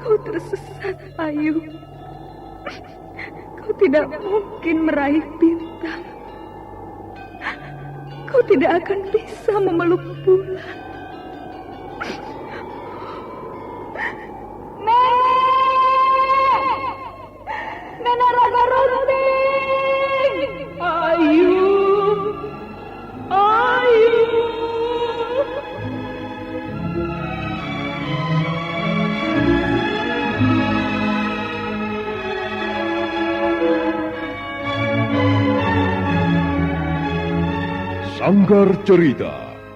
Kau tersesat, Ayu. Kau tidak mungkin meraih bintang. Kau tidak akan bisa memeluk bulan. Nenek Raga Runting! Ayu! Ayu! Sanggar Cerita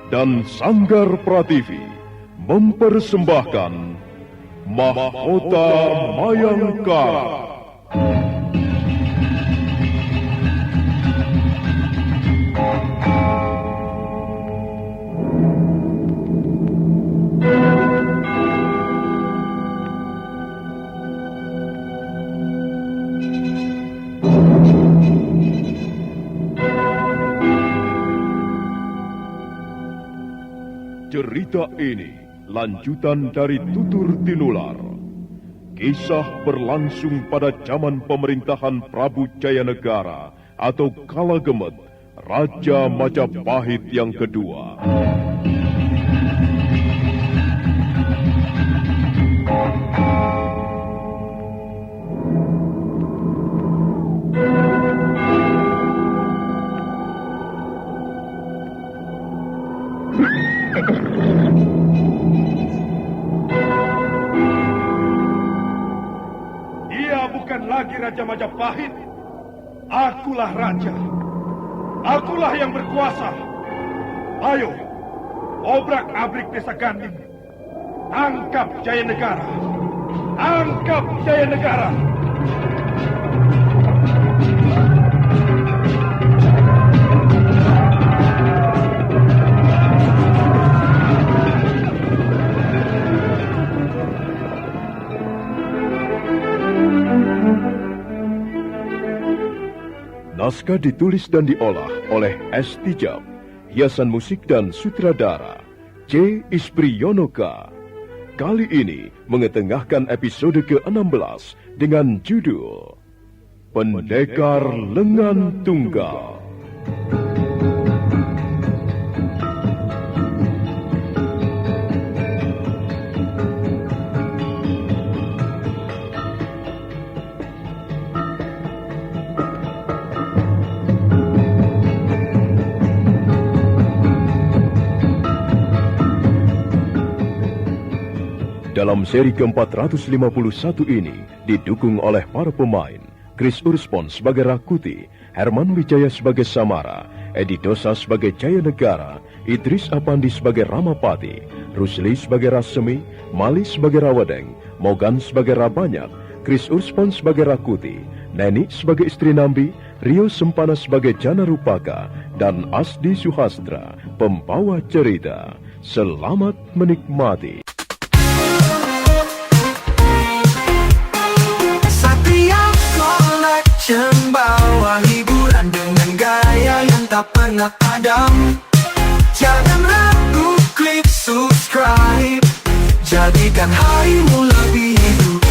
dan Sanggar Prativi mempersembahkan Mahkota Mayangkara. Cerita ini lanjutan dari Tutur Tinular. Kisah berlangsung pada zaman pemerintahan Prabu Jayanegara atau Kala Gemet, Raja Majapahit yang kedua. Dia bukan lagi Raja Majapahit. Akulah raja. Akulah yang berkuasa. Ayo, obrak-abrik desa Ganding. Tangkap Jayanegara. Tangkap Jayanegara. Naskah ditulis dan diolah oleh S. Tijab, hiasan musik dan sutradara C. Ispriyonoka. Kali ini mengetengahkan episode ke-16 dengan judul Pendekar Lengan Tunggal. Dalam seri ke-451 ini didukung oleh para pemain Chris Urspon sebagai Rakuti, Herman Wijaya sebagai Samara, Edi Dosa sebagai Jayanegara, Idris Apandi sebagai Ramapati, Rusli sebagai Rasemi, Mali sebagai Rawadeng, Mogan sebagai Rabanyak, Chris Urspon sebagai Rakuti, Neni sebagai istri Nambi, Rio Sempana sebagai Jana Rupaka, dan Asdi Suhastra, pembawa cerita. Selamat menikmati. Bawa hiburan dengan gaya yang tak pernah padam. Jangan ragu, klik subscribe. Jadikan harimu lebih hidup.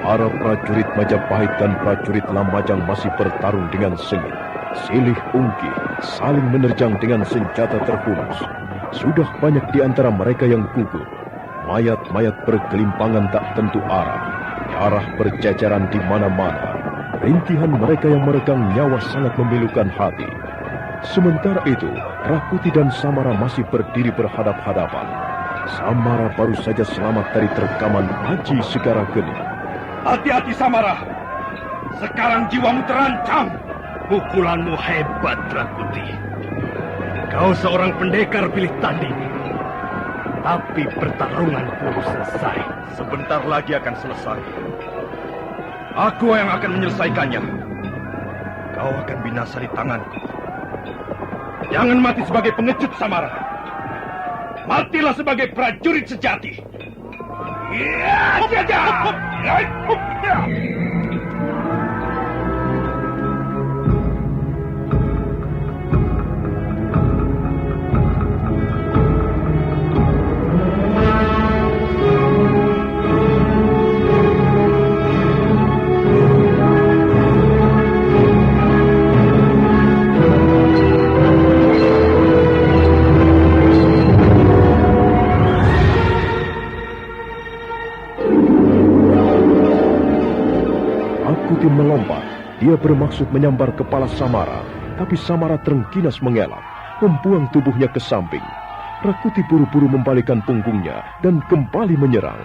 Para prajurit Majapahit dan prajurit Lamajang masih bertarung dengan sengit, silih ungkit, saling menerjang dengan senjata terhunus. Sudah banyak di antara mereka yang gugur. Mayat-mayat bergelimpangan tak tentu arah. Darah berceceran di mana-mana. Rintihan mereka yang meregang nyawa sangat memilukan hati. Sementara itu, Rakuti dan Samara masih berdiri berhadap-hadapan. Samara baru saja selamat dari terkaman Aji Segara Geni. Hati-hati Samara. Sekarang jiwamu terancam. Pukulanmu hebat, Rakuti. Kau seorang pendekar pilih tanding. Tapi pertarungan belum selesai. Sebentar lagi akan selesai. Aku yang akan menyelesaikannya. Kau akan binasa di tanganku. Jangan mati sebagai pengecut, Samara. Matilah sebagai prajurit sejati. Rakuti melompat. Dia bermaksud menyambar kepala Samara, tapi Samara terengginas mengelak, membuang tubuhnya ke samping. Rakuti buru-buru membalikkan punggungnya dan kembali menyerang.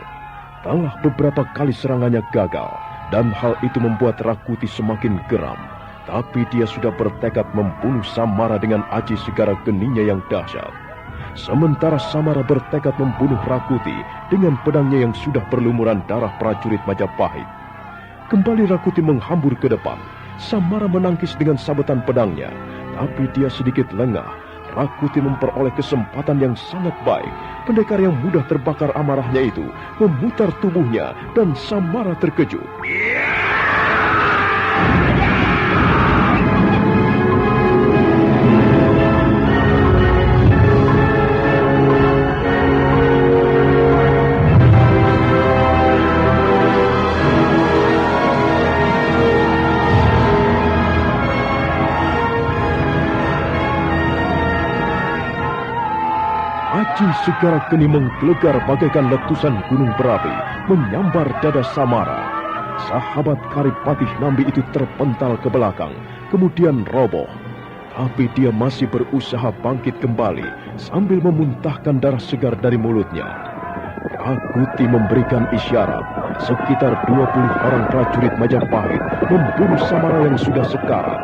Telah beberapa kali serangannya gagal, dan hal itu membuat Rakuti semakin geram. Tapi dia sudah bertekad membunuh Samara dengan aji segara geninya yang dahsyat. Sementara Samara bertekad membunuh Rakuti dengan pedangnya yang sudah berlumuran darah prajurit Majapahit. Kembali Rakuti menghambur ke depan. Samara menangkis dengan sabetan pedangnya, tapi dia sedikit lengah. Rakuti memperoleh kesempatan yang sangat baik. Pendekar yang mudah terbakar amarahnya itu memutar tubuhnya dan Samara terkejut. Aji segara geni menggelegar bagaikan letusan gunung berapi, menyambar dada Samara. Sahabat Karipatih Nambi itu terpental ke belakang, kemudian roboh. Tapi dia masih berusaha bangkit kembali sambil memuntahkan darah segar dari mulutnya. Rakuti memberikan isyarat. Sekitar 20 orang prajurit Majapahit membunuh Samara yang sudah sekarat.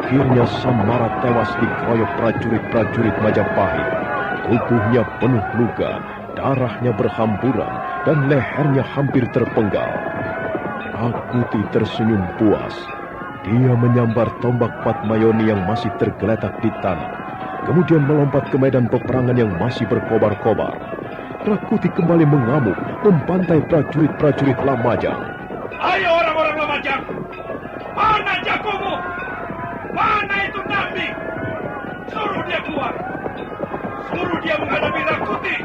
Akhirnya Samara tewas dikeroyok prajurit-prajurit Majapahit. Tubuhnya penuh luka, darahnya berhamburan, dan lehernya hampir terpenggal. Rakuti tersenyum puas. Dia menyambar tombak Patmayoni yang masih tergeletak di tanah, kemudian melompat ke medan peperangan yang masih berkobar-kobar. Rakuti kembali mengamuk, membantai prajurit-prajurit Lamajang. Ayo orang-orang Lamajang! Mana jagomu? Mana itu Nambi? Suruh dia keluar. Suruh dia menghadapi Rakuti.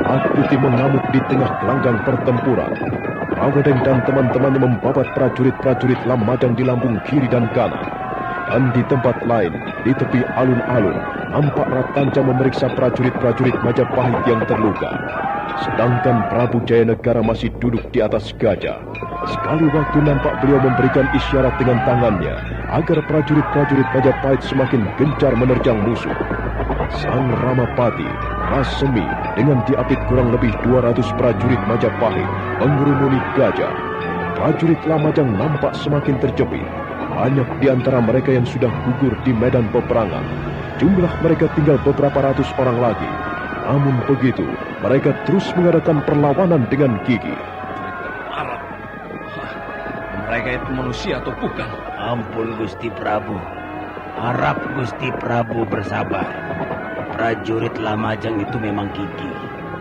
Rakuti mengamuk di tengah gelanggang pertempuran. Rawadeng dan teman-temannya membabat prajurit-prajurit Lamajang di lambung kiri dan kanan. Dan di tempat lain, di tepi alun-alun, nampak Ratanca memeriksa prajurit-prajurit Majapahit yang terluka. Sedangkan Prabu Jayanegara masih duduk di atas gajah. Sekali waktu nampak beliau memberikan isyarat dengan tangannya agar prajurit-prajurit Majapahit semakin gencar menerjang musuh. Sang Ramapati, Rasemi dengan diapit kurang lebih 200 prajurit Majapahit mengurumuni gajah. Prajurit Lamajang nampak semakin terjepit. Banyak di antara mereka yang sudah gugur di medan peperangan. Jumlah mereka tinggal beberapa ratus orang lagi. Namun begitu, mereka terus mengadakan perlawanan dengan gigih. Arab. Mereka itu manusia atau bukan? Ampun Gusti Prabu. Harap Gusti Prabu bersabar. Prajurit Lamajang itu memang gigih,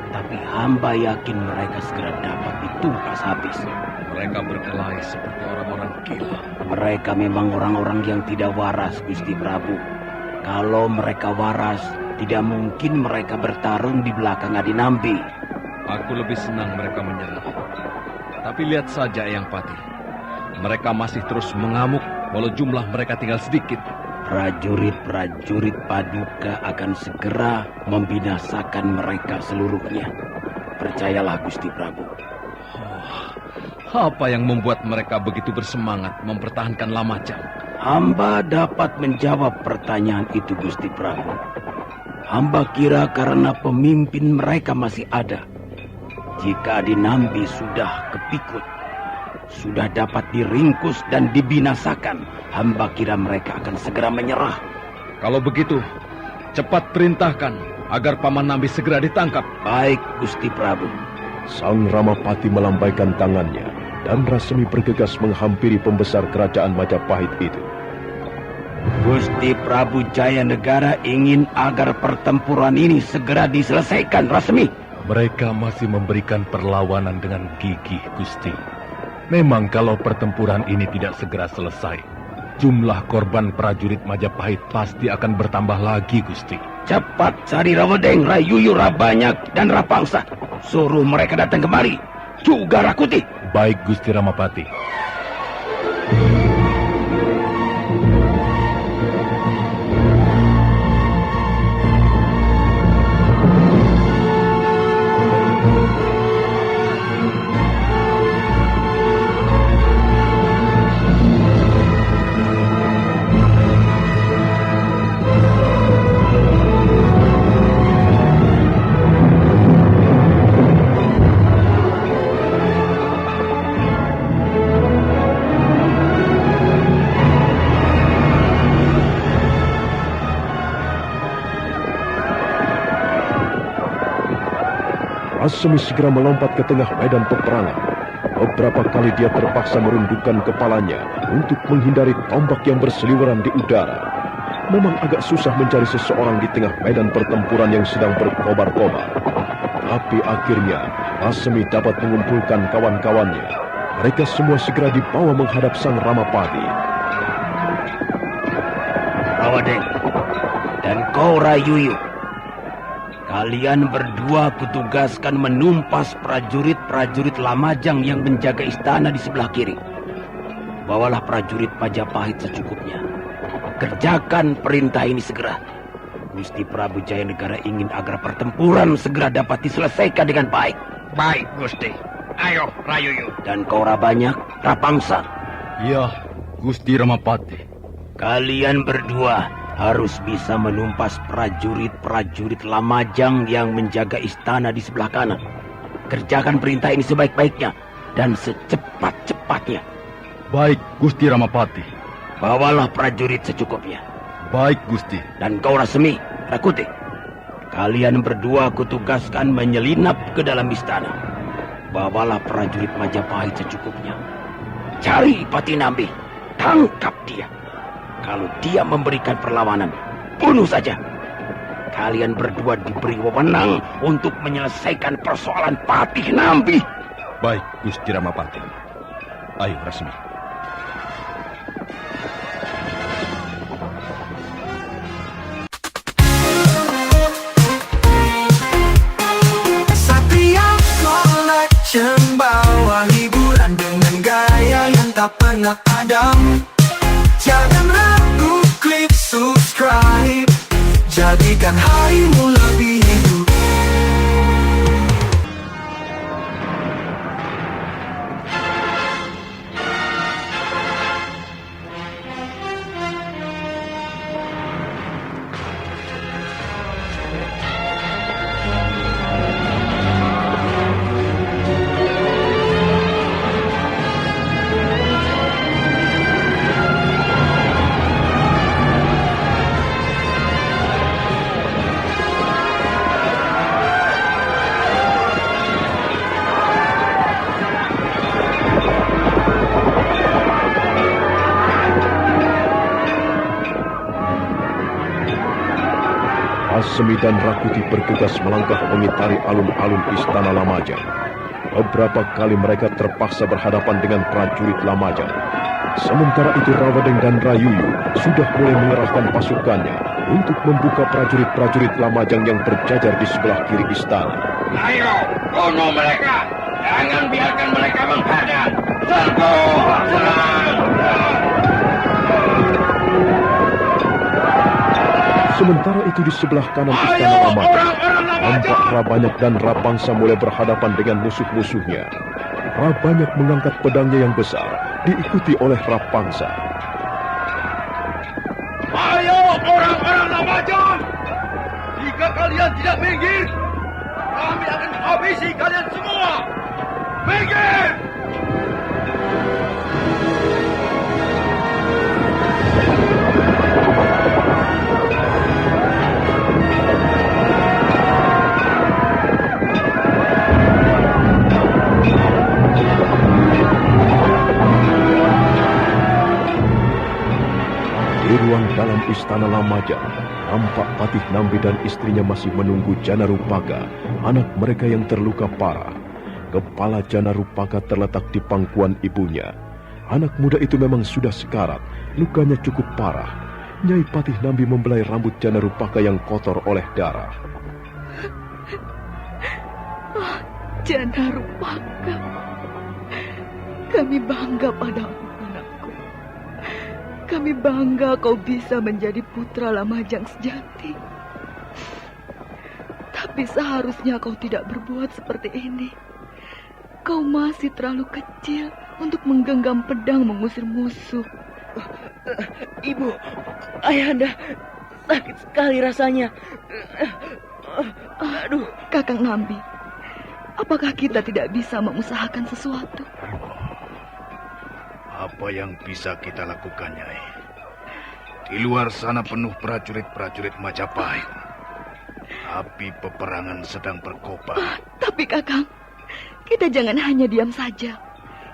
tapi hamba yakin mereka segera dapat ditumpas habis. Mereka berkelahi seperti orang-orang gila. Mereka memang orang-orang yang tidak waras, Gusti Prabu. Kalau mereka waras, tidak mungkin mereka bertarung di belakang Adinambi. Aku lebih senang mereka menyerah. Tapi lihat saja Eyang Patih. Mereka masih terus mengamuk walau jumlah mereka tinggal sedikit. Prajurit-prajurit Paduka akan segera membinasakan mereka seluruhnya. Percayalah Gusti Prabu. Apa yang membuat mereka begitu bersemangat mempertahankan Lamajang? Hamba dapat menjawab pertanyaan itu Gusti Prabu. Hamba kira karena pemimpin mereka masih ada. Jika Adinambi sudah kepikut, sudah dapat diringkus dan dibinasakan, hamba kira mereka akan segera menyerah. Kalau begitu, cepat perintahkan agar Paman Nambi segera ditangkap. Baik Gusti Prabu. Sang Ramapati melambaikan tangannya dan Rasemi bergegas menghampiri pembesar kerajaan Majapahit itu. Gusti Prabu Jaya Negara ingin agar pertempuran ini segera diselesaikan, Rasemi. Mereka masih memberikan perlawanan dengan gigih, Gusti. Memang kalau pertempuran ini tidak segera selesai, jumlah korban prajurit Majapahit pasti akan bertambah lagi, Gusti. Cepat cari Rawedeng, Rayuyu, Rabanyak, dan Rapangsa. Suruh mereka datang kemari. Juga Rakuti. Baik, Gusti Ramapati. Rasemi segera melompat ke tengah medan peperangan. Beberapa kali dia terpaksa merundukkan kepalanya untuk menghindari tombak yang berseliweran di udara. Memang agak susah mencari seseorang di tengah medan pertempuran yang sedang berkobar-kobar. Tapi akhirnya Rasemi dapat mengumpulkan kawan-kawannya. Mereka semua segera dibawa menghadap Sang Ramapati. Rawedeng dan kau Rayuyu, kalian berdua kutugaskan menumpas prajurit-prajurit Lamajang yang menjaga istana di sebelah kiri. Bawalah prajurit Majapahit secukupnya. Kerjakan perintah ini segera. Gusti Prabu Jaya Negara ingin agar pertempuran segera dapat diselesaikan dengan baik. Baik, Gusti. Ayo, Rayuyu. Dan kau Rabanyak, Rapangsa, Ya, Gusti Ramapati. kalian berdua harus bisa menumpas prajurit-prajurit Lamajang yang menjaga istana di sebelah kanan. Kerjakan perintah ini sebaik-baiknya dan secepat-cepatnya. Baik, Gusti Ramapati. Bawalah prajurit secukupnya. Baik, Gusti. Dan kau Rasemi, Rakuti, kalian berdua kutugaskan menyelinap ke dalam istana. Bawalah prajurit Majapahit secukupnya. Cari Patinambi, tangkap dia. Kalau dia memberikan perlawanan, bunuh saja. Kalian berdua diberi wewenang untuk menyelesaikan persoalan Patih Nambi. Baik, Gusti Ramapati. Ayo, Rasmi. Setiap collection bawa hiburan dengan gaya yang tak pernah padam. Jangan ragu, klik subscribe. Jadikan harimu lebih hidup. Semi dan Rakuti bergegas melangkah mengitari alun-alun istana Lamajang. Beberapa kali mereka terpaksa berhadapan dengan prajurit Lamajang. Sementara itu Rawadeng dan Rayuyu sudah mulai mengerahkan pasukannya untuk membuka prajurit-prajurit Lamajang yang berjajar di sebelah kiri istana. Ayo, bunuh mereka! Jangan biarkan mereka menghadang! Serbu! Serang! Sementara itu di sebelah kanan istana Lamajang, nampak Rabanyak dan Rapangsa mulai berhadapan dengan musuh-musuhnya. Rabanyak mengangkat pedangnya yang besar, diikuti oleh Rapangsa. Ayo orang-orang Lamajang! Jika kalian tidak minggir, kami akan habisi kalian semua! Minggir! Di ruang dalam istana Lamajang, nampak Patih Nambi dan istrinya masih menunggu Janarupaka, anak mereka yang terluka parah. Kepala Janarupaka terletak di pangkuan ibunya. Anak muda itu memang sudah sekarat, lukanya cukup parah. Nyai Patih Nambi membelai rambut Janarupaka yang kotor oleh darah. Janarupaka, kami bangga padamu, anakku. Kami bangga kau bisa menjadi putra Lamajang sejati. Tapi seharusnya kau tidak berbuat seperti ini. Kau masih terlalu kecil untuk menggenggam pedang mengusir musuh. Ibu, ayahanda, sakit sekali rasanya. Aduh, Kakang Nambi, apakah kita tidak bisa mengusahakan sesuatu? Apa yang bisa kita lakukan, Nyai? Di luar sana penuh prajurit-prajurit Majapahit. Api peperangan sedang berkobar. Tapi Kakang, kita jangan hanya diam saja.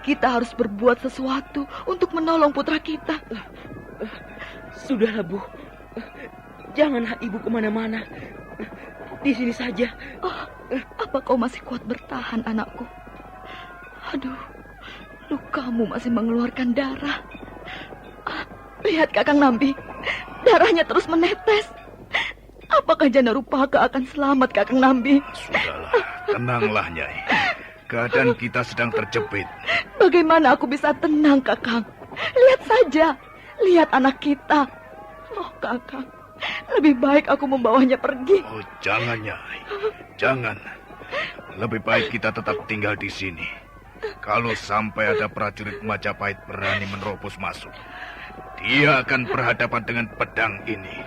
Kita harus berbuat sesuatu untuk menolong putra kita. Sudahlah, Bu. Janganlah ibu kemana-mana. Di sini saja. Apa kau masih kuat bertahan, anakku? Aduh, lukamu masih mengeluarkan darah. Lihat Kakang Nambi, darahnya terus menetes. Apakah Janarupaka akan selamat, Kakang Nambi? Sudahlah, tenanglah, Nyai. Keadaan kita sedang terjepit. Bagaimana aku bisa tenang, Kakang? Lihat saja, lihat anak kita. Oh, Kakang, lebih baik aku membawanya pergi. Oh, jangan, Nyai. Jangan. Lebih baik kita tetap tinggal di sini. Kalau sampai ada prajurit Majapahit berani menerobos masuk, dia akan berhadapan dengan pedang ini.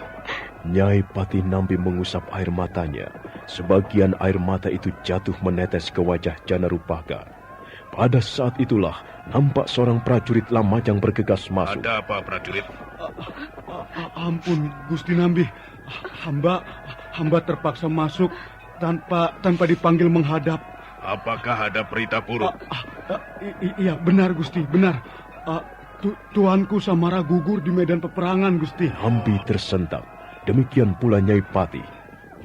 Nyai Patih Nambi mengusap air matanya. Sebagian air mata itu jatuh menetes ke wajah Janarupaka. Pada saat itulah nampak seorang prajurit Lamajang bergegas masuk. Ada apa, prajurit? Ampun, Gusti Nambi. Hamba terpaksa masuk tanpa dipanggil menghadap. Apakah ada berita buruk? Iya, benar Gusti, benar. Tuanku Samara gugur di medan peperangan, Gusti. Nambi tersentak. Demikian pula Nyai Patih.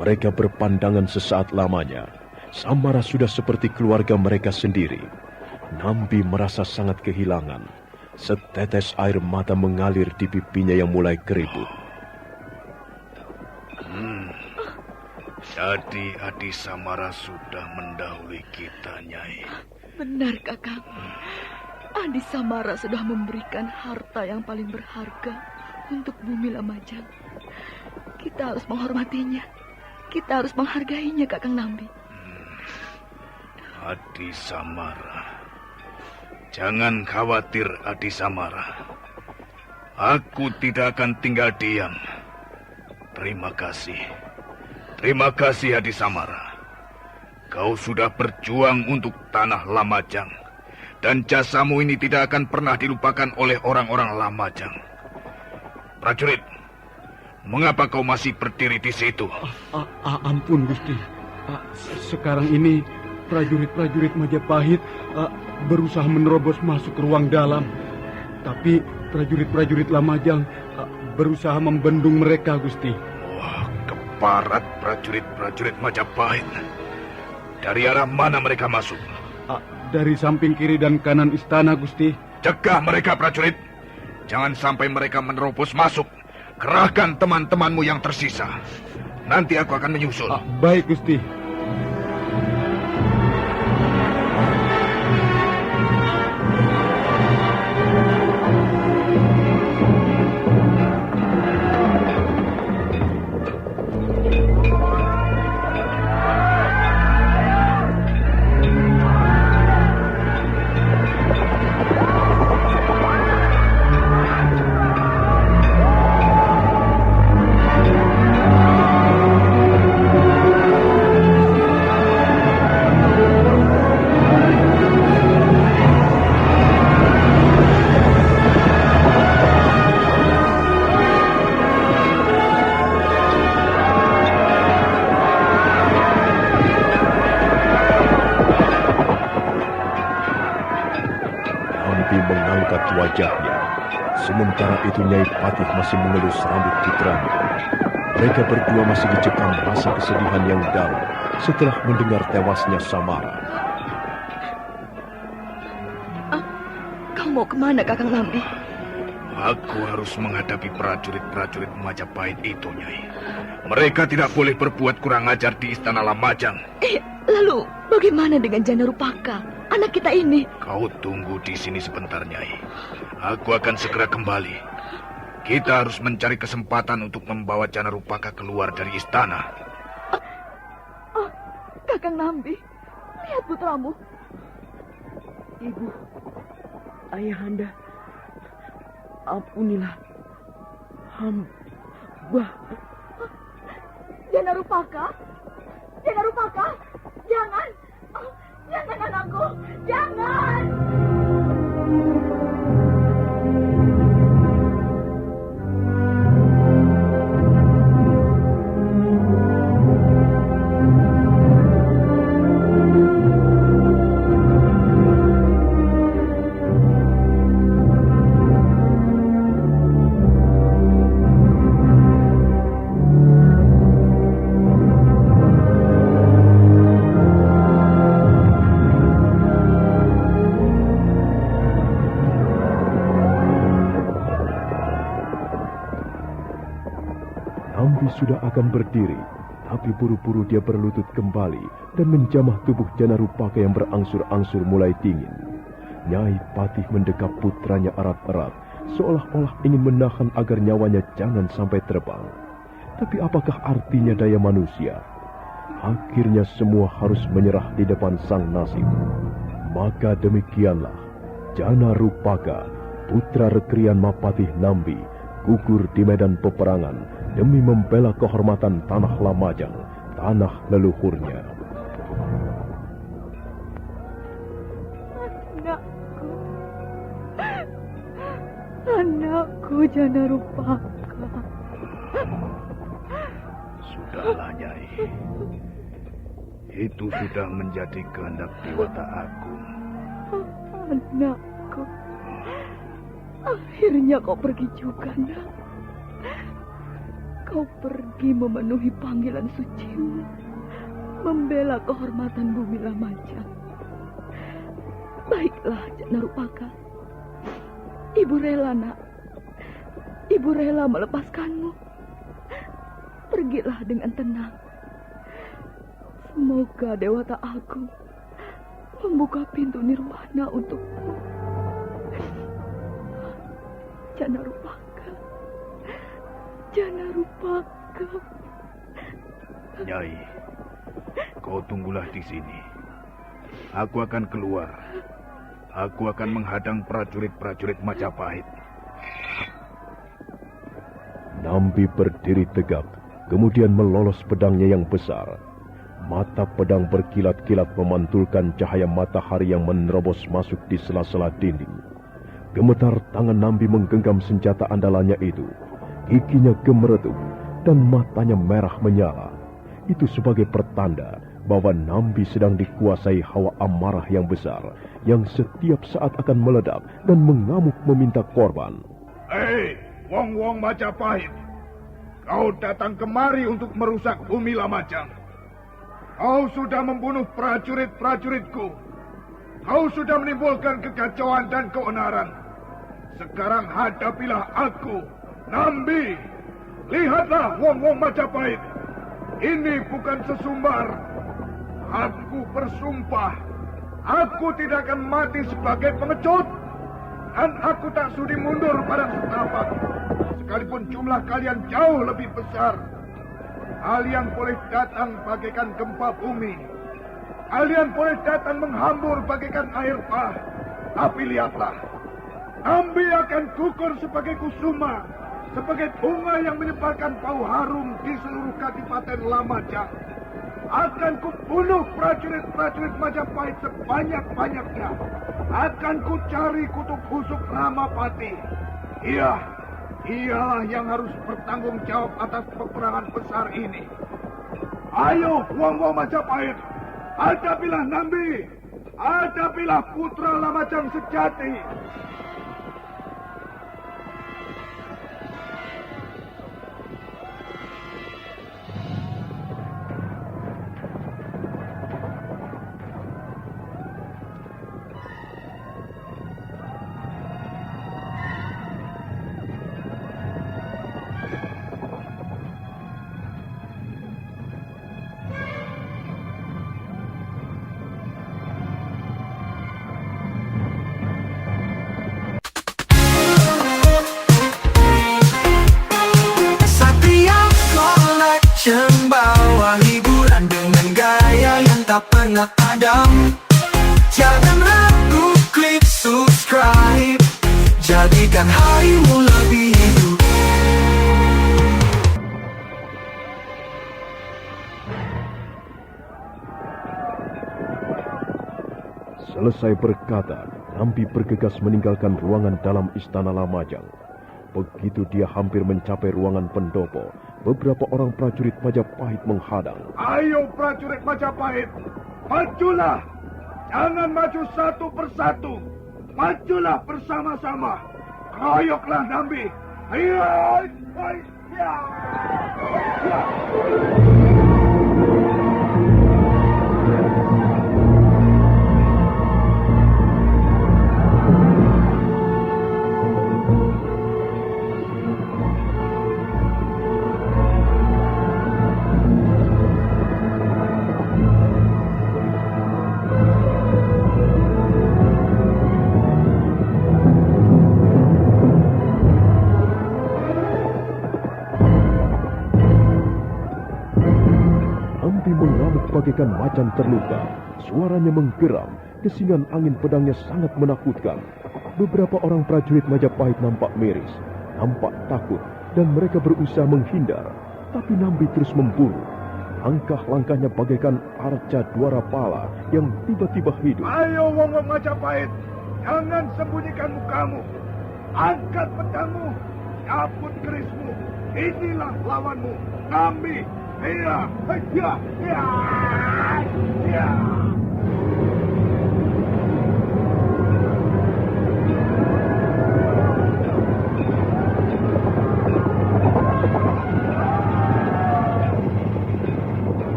Mereka berpandangan sesaat lamanya. Samara sudah seperti keluarga mereka sendiri. Nambi merasa sangat kehilangan. Setetes air mata mengalir di pipinya yang mulai keriput. Jadi Adi Samara sudah mendahului kita, Nyai. Benar, Kakang. Adi Samara sudah memberikan harta yang paling berharga untuk bumi Lamajang. Kita harus menghormatinya. Kita harus menghargainya, Kakang Nambi. Adi Samara. Jangan khawatir, Adi Samara. Aku tidak akan tinggal diam. Terima kasih. Terima kasih, Adi Samara. Kau sudah berjuang untuk tanah Lamajang. Dan jasamu ini tidak akan pernah dilupakan oleh orang-orang Lamajang. Prajurit, mengapa kau masih berdiri di situ? Ampun, Gusti. Sekarang ini prajurit-prajurit Majapahit berusaha menerobos masuk ke ruang dalam. Tapi prajurit-prajurit Lamajang berusaha membendung mereka, Gusti. Wah, Semparat prajurit-prajurit Majapahit. Dari arah mana mereka masuk? Dari samping kiri dan kanan istana, Gusti. Cegah mereka, prajurit. Jangan sampai mereka menerobos masuk. Kerahkan teman-temanmu yang tersisa. Nanti aku akan menyusul. Baik, Gusti. Mengangkat wajahnya. Sementara itu Nyai Patih masih mengelus rambut putranya. Mereka berdua masih dicekam rasa kesedihan yang dalam setelah mendengar tewasnya Samara. Kau mau kemana, Kakang Nambi? Aku harus menghadapi prajurit-prajurit Majapahit itu, Nyai. Mereka tidak boleh berbuat kurang ajar di Istana Lamajang. Lalu bagaimana dengan Janarupaka, anak kita ini? Kau tunggu di sini sebentar, Nyai. Aku akan segera kembali. Kita harus mencari kesempatan untuk membawa Janarupaka keluar dari istana. Kakang Nambi, lihat putramu. Ibu, ayahanda, ampunilah hamba. Janarupaka? Janarupaka? Jangan! Jangan anakku! Jangan! Sudah akan berdiri, tapi buru-buru dia berlutut kembali dan menjamah tubuh Janarupaka yang berangsur-angsur mulai dingin. Nyai Patih mendekap putranya erat-erat, seolah-olah ingin menahan agar nyawanya jangan sampai terbang. Tapi apakah artinya daya manusia? Akhirnya semua harus menyerah di depan sang nasib. Maka demikianlah, Janarupaka, putra Rekrian Mapatih Nambi, gugur di medan peperangan demi membela kehormatan tanah Lamajang, tanah leluhurnya. Anakku Janarupaka. Sudahlah, Nyai. Itu sudah menjadi kehendak Dewata Agung. Anakku, akhirnya kau pergi juga, nak. Kau pergi memenuhi panggilan sucimu, membela kehormatan bumi Lamajang. Baiklah, Janarupaka. Ibu rela, nak. Ibu rela melepaskanmu. Pergilah dengan tenang. Semoga Dewata Agung membuka pintu nirwana untukmu. Janarupaka. Janarupaka. Nyai, kau tunggulah di sini. Aku akan keluar. Aku akan menghadang prajurit-prajurit Majapahit. Nambi berdiri tegap, kemudian melolos pedangnya yang besar. Mata pedang berkilat-kilat memantulkan cahaya matahari yang menerobos masuk di sela-sela dinding. Gemetar tangan Nambi menggenggam senjata andalannya itu. Giginya gemeretuk dan matanya merah menyala. Itu sebagai pertanda bahwa Nambi sedang dikuasai hawa amarah yang besar yang setiap saat akan meledak dan mengamuk meminta korban. Hei, wong-wong Majapahit. Kau datang kemari untuk merusak bumi Lamajang. Kau sudah membunuh prajurit-prajuritku. Kau sudah menimbulkan kekacauan dan keonaran. Sekarang hadapilah aku, Nambi. Lihatlah wong-wong Majapahit. Ini bukan sesumbar. Aku bersumpah, aku tidak akan mati sebagai pengecut. Dan aku tak sudi mundur pada setapak. Sekalipun jumlah kalian jauh lebih besar. Kalian boleh datang bagaikan gempa bumi. Kalian boleh datang menghambur bagaikan air bah. Tapi lihatlah, Nambi akan gugur sebagai kusuma, sebagai bunga yang menyebarkan bau harum di seluruh Kadipaten Lamajang. Akan kubunuh prajurit-prajurit Majapahit sebanyak-banyaknya. Akan kucari kutub busuk Ramapati. Ialah yang harus bertanggung jawab atas peperangan besar ini. Ayo, wong-wong Majapahit, hadapilah Nambi, hadapilah putra Lamajang sejati. Bawa hiburan dengan gaya yang tak pernah padam. Jangan ragu, klik subscribe. Jadikan harimu lebih hidup. Selesai berkata, Nambi bergegas meninggalkan ruangan dalam istana Lamajang. Begitu dia hampir mencapai ruangan pendopo, beberapa orang prajurit Majapahit menghadang. Ayo prajurit Majapahit, majulah. Jangan maju satu persatu. Majulah bersama-sama. Kroyoklah Nambi. Bagaikan macan terluka, suaranya menggeram, kesingan angin pedangnya sangat menakutkan. Beberapa orang prajurit Majapahit nampak miris, nampak takut, dan mereka berusaha menghindar. Tapi Nambi terus memburu. Langkah-langkahnya bagaikan arca Dwarapala yang tiba-tiba hidup. Ayo wong-wong Majapahit, jangan sembunyikan mukamu. Angkat pedangmu, cabut kerismu. Inilah lawanmu, Nambi.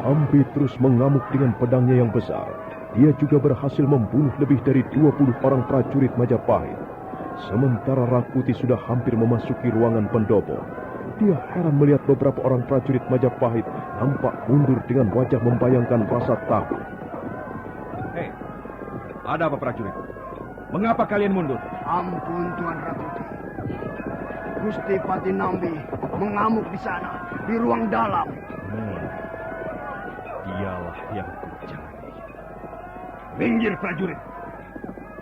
Nambi terus mengamuk dengan pedangnya yang besar. Dia juga berhasil membunuh lebih dari 20 orang prajurit Majapahit. Sementara Rakuti sudah hampir memasuki ruangan pendopo. Dia heran melihat beberapa orang prajurit Majapahit nampak mundur dengan wajah membayangkan rasa takut. Hei, ada apa prajurit? Mengapa kalian mundur? Ampun Tuan Rakuti. Gusti Pati Nambi mengamuk di sana, di ruang dalam. Dialah yang kucari. Minggir prajurit.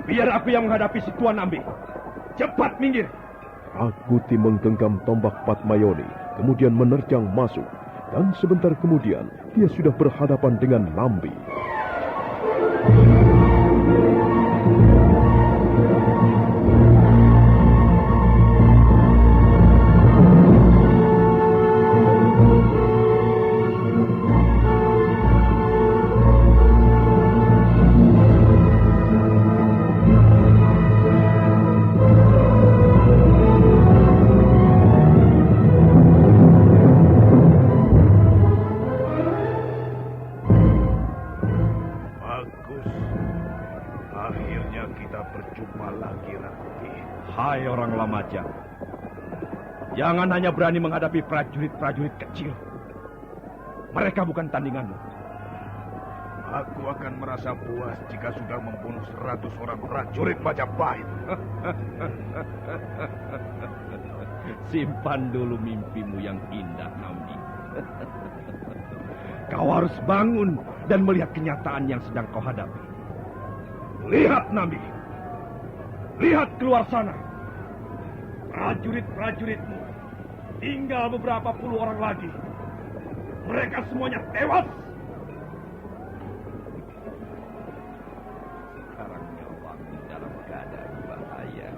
Biar aku yang menghadapi si Tuan Nambi. Cepat minggir. Rakuti menggenggam tombak Patmayoni, kemudian menerjang masuk. Dan sebentar kemudian, dia sudah berhadapan dengan Nambi. Jangan hanya berani menghadapi prajurit-prajurit kecil. Mereka bukan tandinganmu. Aku akan merasa puas jika sudah membunuh 100 orang prajurit Majapahit. Simpan dulu mimpimu yang indah, Nambi. Kau harus bangun dan melihat kenyataan yang sedang kau hadapi. Lihat, Nambi. Lihat keluar sana. Prajurit-prajuritmu tinggal beberapa puluh orang lagi. Mereka semuanya tewas. Sekarang nyawamu dalam keadaan bahaya.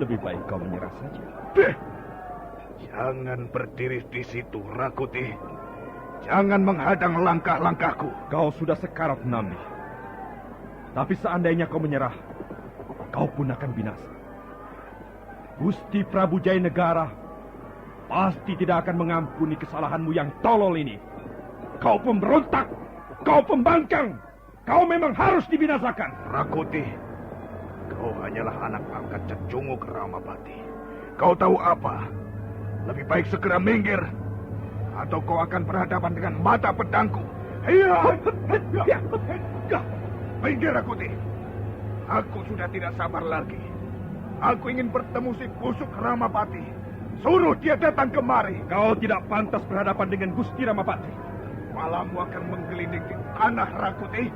Lebih baik kau menyerah saja. Jangan berdiri di situ, Rakuti. Jangan menghadang langkah-langkahku. Kau sudah sekarat, Nambi. Tapi seandainya kau menyerah, kau pun akan binasa. Gusti Prabu Jayanegara pasti tidak akan mengampuni kesalahanmu yang tolol ini. Kau pemberontak, kau pembangkang, kau memang harus dibinasakan. Rakuti, kau hanyalah anak angkat Cecunguk Ramapati. Kau tahu apa? Lebih baik segera minggir, atau kau akan berhadapan dengan mata pedangku. Minggir, Rakuti. Aku sudah tidak sabar lagi. Aku ingin bertemu si busuk Ramapati. Suruh dia datang kemari. Kau tidak pantas berhadapan dengan Gusti Ramapati. Kepalamu akan menggelinding di tanah, Rakuti.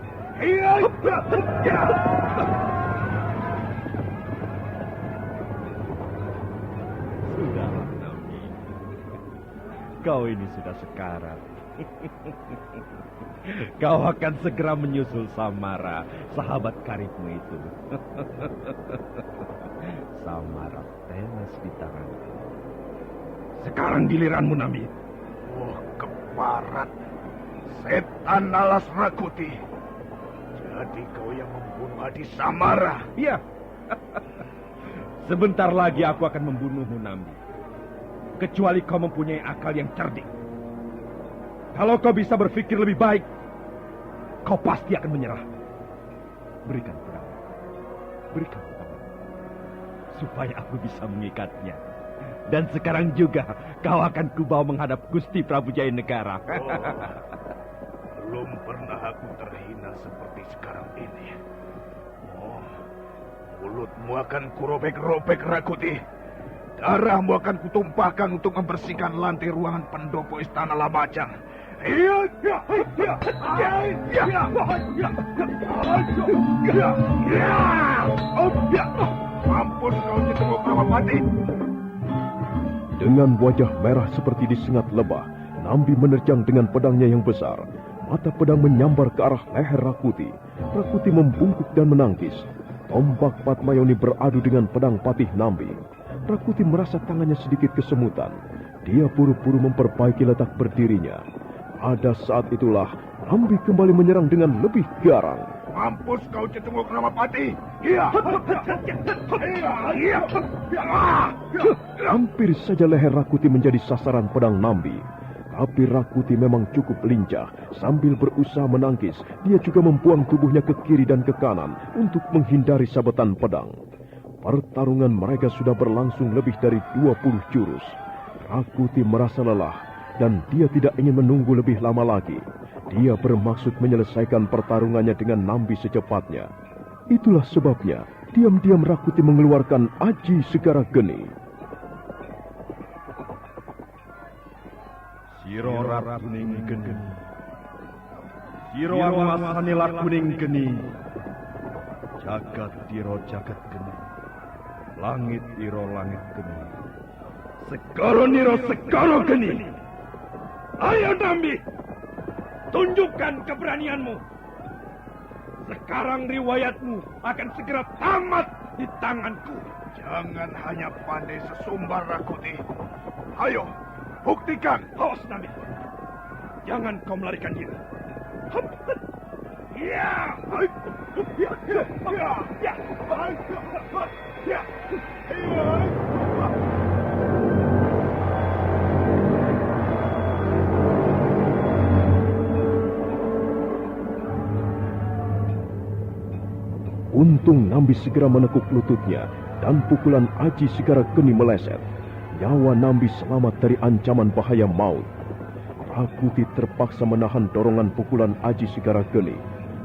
Sudahlah, Nambi. Kau ini sudah sekarat. Kau akan segera menyusul Samara, sahabat karibmu itu. Samara tewas di tanganku. Sekarang giliranmu, Nambi. Oh, keparat. Setan alas Rakuti. Jadi kau yang membunuh Adi Samara. Iya. Sebentar lagi aku akan membunuhmu, Nambi. Kecuali kau mempunyai akal yang cerdik. Kalau kau bisa berpikir lebih baik, kau pasti akan menyerah. Berikan pedang. Berikan pedang. Supaya aku bisa mengikatnya. Dan sekarang juga kau akan kubawa menghadap Gusti Prabu Jayanegara. Belum pernah aku terhina seperti sekarang ini. Oh, mulutmu akan kurobek-robek, Rakuti. Darahmu akan kutumpahkan untuk membersihkan lantai ruangan pendopo Istana Lamajang. Mampus kau Cecunguk Ramapati. Dengan wajah merah seperti disengat lebah, Nambi menerjang dengan pedangnya yang besar. Mata pedang menyambar ke arah leher Rakuti. Rakuti membungkuk dan menangkis. Tombak Patmayoni beradu dengan pedang patih Nambi. Rakuti merasa tangannya sedikit kesemutan. Dia buru-buru memperbaiki letak berdirinya. Pada saat itulah Nambi kembali menyerang dengan lebih garang. Mampus kau Cecunguk Ramapati. Hampir saja leher Rakuti menjadi sasaran pedang Nambi. Tapi Rakuti memang cukup lincah. Sambil berusaha menangkis, dia juga membuang tubuhnya ke kiri dan ke kanan untuk menghindari sabetan pedang. Pertarungan mereka sudah berlangsung lebih dari 20 jurus. Rakuti merasa lelah dan dia tidak ingin menunggu lebih lama lagi. Dia bermaksud menyelesaikan pertarungannya dengan Nambi secepatnya. Itulah sebabnya diam-diam Rakuti mengeluarkan Aji Segara Geni. Siro Kuning Geni. Siro Angasanila Kuning Geni. Jagat Tiro Jagat Geni. Langit Iro Langit Geni. Segoro Niro Segoro Geni. Ayo Nambi, tunjukkan keberanianmu. Sekarang riwayatmu akan segera tamat di tanganku. Jangan hanya pandai sesumbar, Rakuti. Ayo, buktikan. Awas Nambi, jangan kau melarikan diri. Ya! Untung Nambi segera menekuk lututnya dan pukulan Aji Sigara Geni meleset. Nyawa Nambi selamat dari ancaman bahaya maut. Rakuti terpaksa menahan dorongan pukulan Aji Sigara Geni.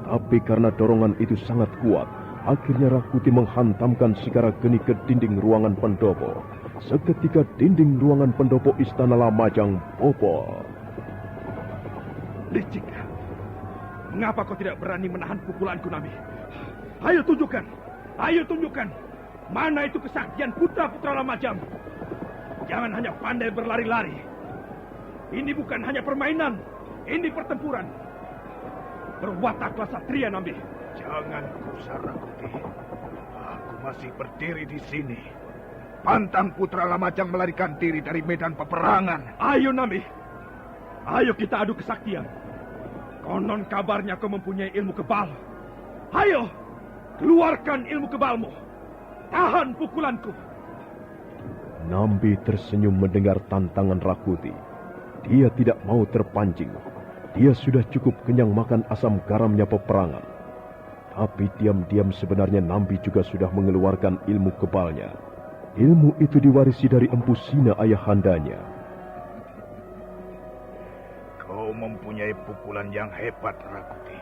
Tapi karena dorongan itu sangat kuat, akhirnya Rakuti menghantamkan Sigara Geni ke dinding ruangan pendopo. Seketika dinding ruangan pendopo Istana Lamajang bobol. Licik. Mengapa kau tidak berani menahan pukulanku, Nambi? Ayo tunjukkan. Ayo tunjukkan. Mana itu kesaktian putra-putra Lamajang? Jangan hanya pandai berlari-lari. Ini bukan hanya permainan. Ini pertempuran. Berwataklah satria, Nambi. Jangan kusar, Rakuti. Aku masih berdiri di sini. Pantang putra Lamajang melarikan diri dari medan peperangan. Ayo, Nambi. Ayo kita adu kesaktian. Konon kabarnya kau mempunyai ilmu kebal. Ayo, keluarkan ilmu kebalmu. Tahan pukulanku. Nambi tersenyum mendengar tantangan Rakuti. Dia tidak mau terpancing. Dia sudah cukup kenyang makan asam garamnya peperangan. Tapi diam-diam sebenarnya Nambi juga sudah mengeluarkan ilmu kebalnya. Ilmu itu diwarisi dari Empu Sina ayahandanya. Kau mempunyai pukulan yang hebat, Rakuti.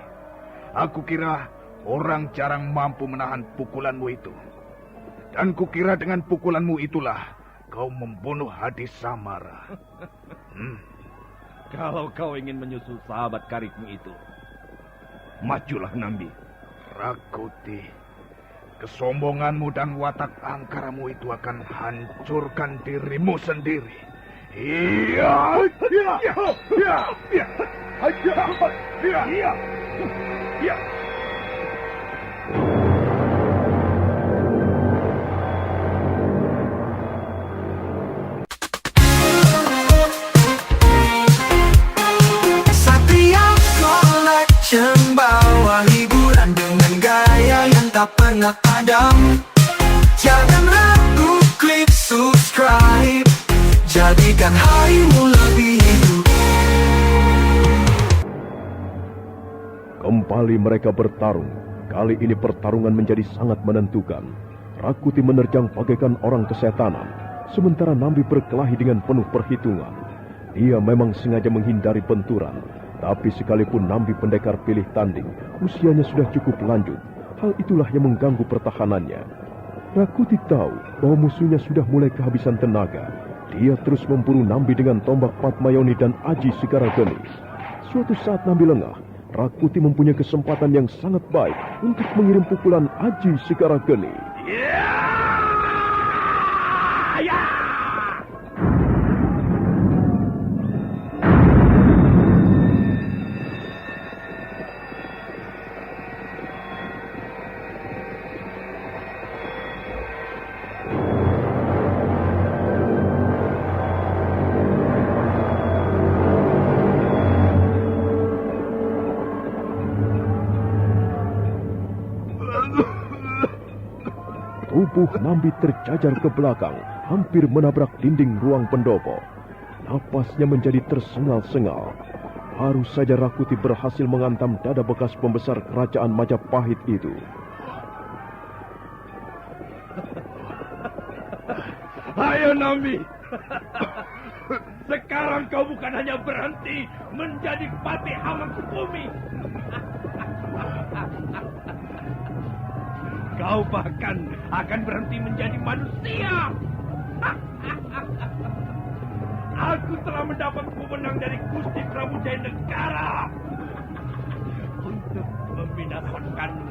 Aku kira orang jarang mampu menahan pukulanmu itu. Dan kukira dengan pukulanmu itulah kau membunuh Hadi Samara. Kalau kau ingin menyusul sahabat karibmu itu, majulah, Nambi. Rakuti, kesombonganmu dan watak angkaramu itu akan hancurkan dirimu sendiri. Iya, iya, iya, iya, iya, iya, iya. Bawa hiburan dengan gaya yang tak pernah padam. Jangan ragu, klik subscribe. Jadikan harimu lebih hidup. Kembali mereka bertarung. Kali ini pertarungan menjadi sangat menentukan. Rakuti menerjang bagaikan orang kesetanan, sementara Nambi berkelahi dengan penuh perhitungan. Dia memang sengaja menghindari benturan. Tapi sekalipun Nambi pendekar pilih tanding, usianya sudah cukup lanjut. Hal itulah yang mengganggu pertahanannya. Rakuti tahu bahwa musuhnya sudah mulai kehabisan tenaga. Dia terus memburu Nambi dengan tombak Patmayoni dan Aji Sigara Geni. Suatu saat Nambi lengah, Rakuti mempunyai kesempatan yang sangat baik untuk mengirim pukulan Aji Sigara Geni. Tubuh Nambi terjajar ke belakang, hampir menabrak dinding ruang pendopo. Napasnya menjadi tersengal-sengal. Baru saja Rakuti berhasil menghantam dada bekas pembesar kerajaan Majapahit itu. Ayo, Nambi. Sekarang kau bukan hanya berhenti menjadi Patih Hamengkubumi. Kau bahkan akan berhenti menjadi manusia. Aku telah mendapat wewenang dari Gusti Prabu Jayanegara untuk membinasakanmu.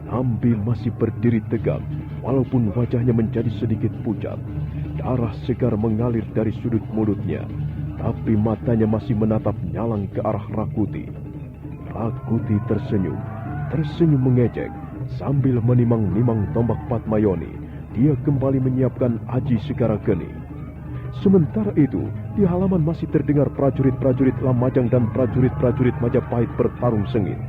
Nambi masih berdiri tegak, walaupun wajahnya menjadi sedikit pucat. Darah segar mengalir dari sudut mulutnya, tapi matanya masih menatap nyalang ke arah Rakuti. Rakuti tersenyum mengejek, sambil menimang-nimang tombak Patmayoni. Dia kembali menyiapkan aji segara geni. Sementara itu, di halaman masih terdengar prajurit-prajurit Lamajang dan prajurit-prajurit Majapahit bertarung sengit.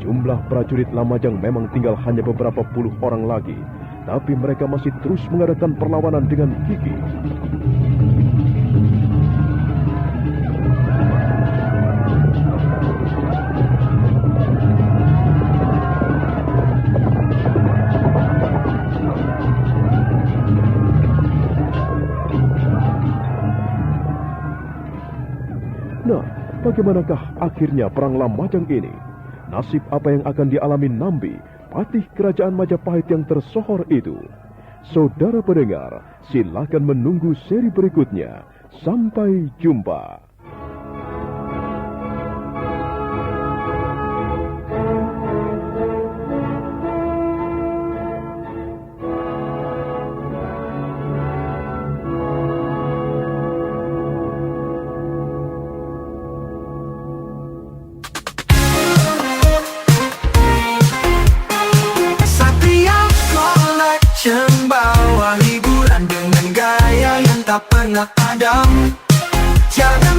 Jumlah prajurit Lamajang memang tinggal hanya beberapa puluh orang lagi, tapi mereka masih terus mengadakan perlawanan dengan gigih. Nah, bagaimanakah akhirnya perang Lamajang ini? Nasib apa yang akan dialami Nambi, patih kerajaan Majapahit yang tersohor itu? Saudara pendengar, silakan menunggu seri berikutnya. Sampai jumpa. Bawa hiburan dengan gaya yang tak pernah padam. Jangan